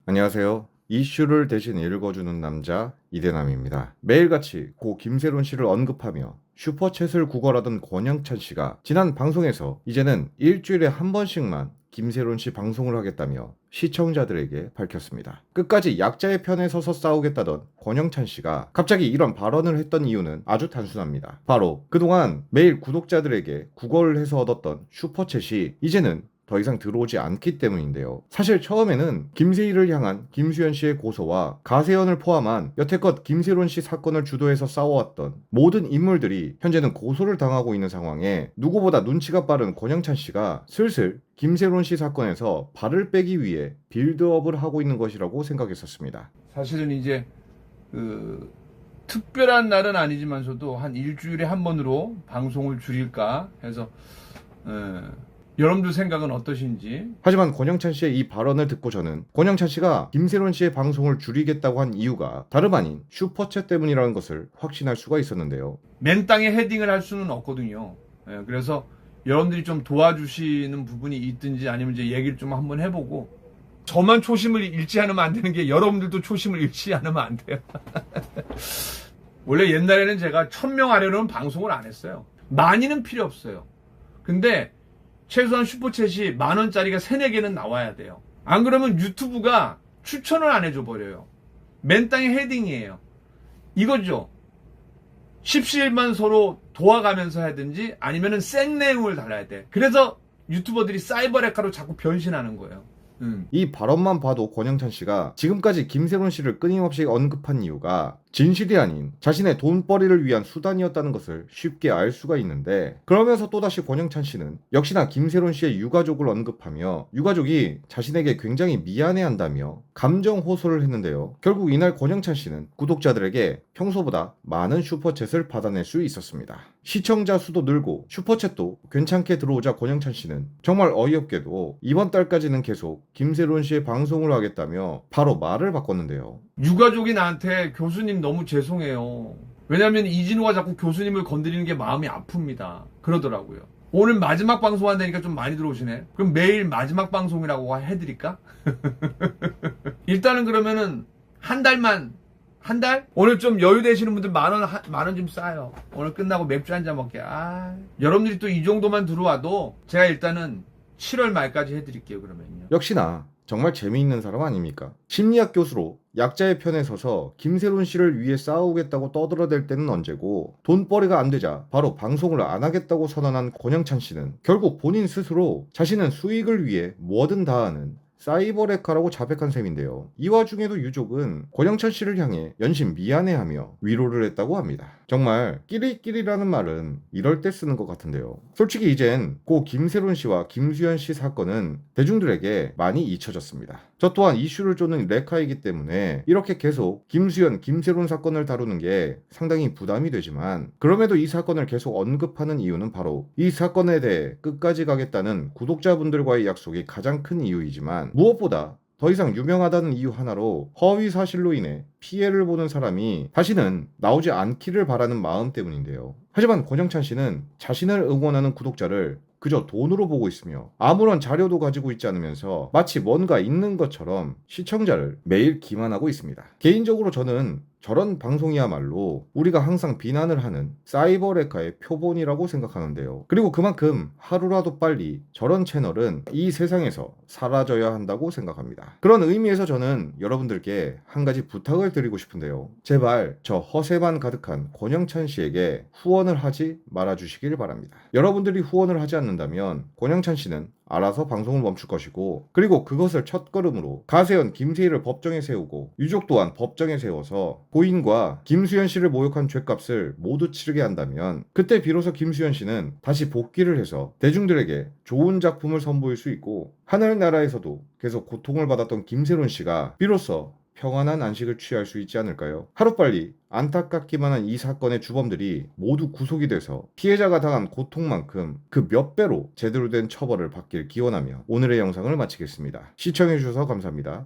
안녕하세요. 이슈를 대신 읽어주는 남자 이대남입니다. 매일같이 고 김세론 씨를 언급하며 슈퍼챗을 구걸하던 권영찬 씨가 지난 방송에서 이제는 일주일에 한 번씩만 김세론 씨 방송을 하겠다며 시청자들에게 밝혔습니다. 끝까지 약자의 편에 서서 싸우겠다던 권영찬 씨가 갑자기 이런 발언을 했던 이유는 아주 단순합니다. 바로 그동안 매일 구독자들에게 구걸을 해서 얻었던 슈퍼챗이 이제는 더 이상 들어오지 않기 때문인데요. 사실 처음에는 김세희를 향한 김수현 씨의 고소와 가세연을 포함한 여태껏 김세론 씨 사건을 주도해서 싸워왔던 모든 인물들이 현재는 고소를 당하고 있는 상황에 누구보다 눈치가 빠른 권영찬 씨가 슬슬 김세론 씨 사건에서 발을 빼기 위해 빌드업을 하고 있는 것이라고 생각했었습니다. 사실은 이제 특별한 날은 아니지만서도 한 일주일에 한 번으로 방송을 줄일까 해서 여러분들 생각은 어떠신지. 하지만 권영찬 씨의 이 발언을 듣고 저는 권영찬 씨가 김세론 씨의 방송을 줄이겠다고 한 이유가 다름 아닌 슈퍼챗 때문이라는 것을 확신할 수가 있었는데요. 맨 땅에 헤딩을 할 수는 없거든요. 그래서 여러분들이 좀 도와주시는 부분이 있든지 아니면 이제 얘기를 좀 한번 해보고, 저만 초심을 잃지 않으면 안 되는 게 여러분들도 초심을 잃지 않으면 안 돼요. 원래 옛날에는 제가 1000명 아래로는 방송을 안 했어요. 많이는 필요 없어요. 근데 최소한 슈퍼챗이 10,000원짜리가 3-4개는 나와야 돼요. 안 그러면 유튜브가 추천을 안 해줘 버려요. 맨 땅에 헤딩이에요. 이거죠. 십시일반 서로 도와가면서 하든지 아니면은 생내용을 달아야 돼. 그래서 유튜버들이 사이버 레카로 자꾸 변신하는 거예요. 이 발언만 봐도 권영찬 씨가 지금까지 김세론 씨를 끊임없이 언급한 이유가 진실이 아닌 자신의 돈벌이를 위한 수단이었다는 것을 쉽게 알 수가 있는데, 그러면서 또다시 권영찬 씨는 역시나 김세론 씨의 유가족을 언급하며 유가족이 자신에게 굉장히 미안해한다며 감정 호소를 했는데요. 결국 이날 권영찬 씨는 구독자들에게 평소보다 많은 슈퍼챗을 받아낼 수 있었습니다. 시청자 수도 늘고 슈퍼챗도 괜찮게 들어오자 권영찬 씨는 정말 어이없게도 이번 달까지는 계속 김세론 씨의 방송을 하겠다며 바로 말을 바꿨는데요. 유가족이 나한테 교수님 너무 죄송해요. 왜냐면 이진우가 자꾸 교수님을 건드리는 게 마음이 아픕니다. 그러더라고요. 오늘 마지막 방송 한다니까 좀 많이 들어오시네. 그럼 매일 마지막 방송이라고 해드릴까? 일단은 그러면은 한 달만, 한 달? 오늘 좀 여유 되시는 분들 만원 좀 싸요. 오늘 끝나고 맥주 한잔 먹게. 여러분들이 또 이 정도만 들어와도 제가 일단은 7월 말까지 해드릴게요, 그러면요. 역시나 정말 재미있는 사람 아닙니까? 심리학 교수로 약자의 편에 서서 김세론 씨를 위해 싸우겠다고 떠들어댈 때는 언제고, 돈벌이가 안 되자 바로 방송을 안 하겠다고 선언한 권영찬 씨는 결국 본인 스스로 자신은 수익을 위해 뭐든 다 하는 사이버레카라고 자백한 셈인데요. 이 와중에도 유족은 권영찬 씨를 향해 연신 미안해하며 위로를 했다고 합니다. 정말 끼리끼리라는 말은 이럴 때 쓰는 것 같은데요. 솔직히 이젠 고 김세론 씨와 김수현 씨 사건은 대중들에게 많이 잊혀졌습니다. 저 또한 이슈를 쫓는 레카이기 때문에 이렇게 계속 김수현, 김세론 사건을 다루는 게 상당히 부담이 되지만, 그럼에도 이 사건을 계속 언급하는 이유는 바로 이 사건에 대해 끝까지 가겠다는 구독자분들과의 약속이 가장 큰 이유이지만, 무엇보다 더 이상 유명하다는 이유 하나로 허위 사실로 인해 피해를 보는 사람이 다시는 나오지 않기를 바라는 마음 때문인데요. 하지만 권영찬 씨는 자신을 응원하는 구독자를 그저 돈으로 보고 있으며 아무런 자료도 가지고 있지 않으면서 마치 뭔가 있는 것처럼 시청자를 매일 기만하고 있습니다. 개인적으로 저는 저런 방송이야말로 우리가 항상 비난을 하는 사이버레카의 표본이라고 생각하는데요. 그리고 그만큼 하루라도 빨리 저런 채널은 이 세상에서 사라져야 한다고 생각합니다. 그런 의미에서 저는 여러분들께 한 가지 부탁을 드리고 싶은데요. 제발 저 허세만 가득한 권영찬 씨에게 후원을 하지 말아주시길 바랍니다. 여러분들이 후원을 하지 않는다면 권영찬 씨는 알아서 방송을 멈출 것이고, 그리고 그것을 첫걸음으로 가세연, 김세희를 법정에 세우고 유족 또한 법정에 세워서 고인과 김수현 씨를 모욕한 죗값을 모두 치르게 한다면 그때 비로소 김수현 씨는 다시 복귀를 해서 대중들에게 좋은 작품을 선보일 수 있고, 하늘나라에서도 계속 고통을 받았던 김세론 씨가 비로소 평안한 안식을 취할 수 있지 않을까요? 하루빨리 안타깝기만 한 이 사건의 주범들이 모두 구속이 돼서 피해자가 당한 고통만큼 그 몇 배로 제대로 된 처벌을 받길 기원하며 오늘의 영상을 마치겠습니다. 시청해주셔서 감사합니다.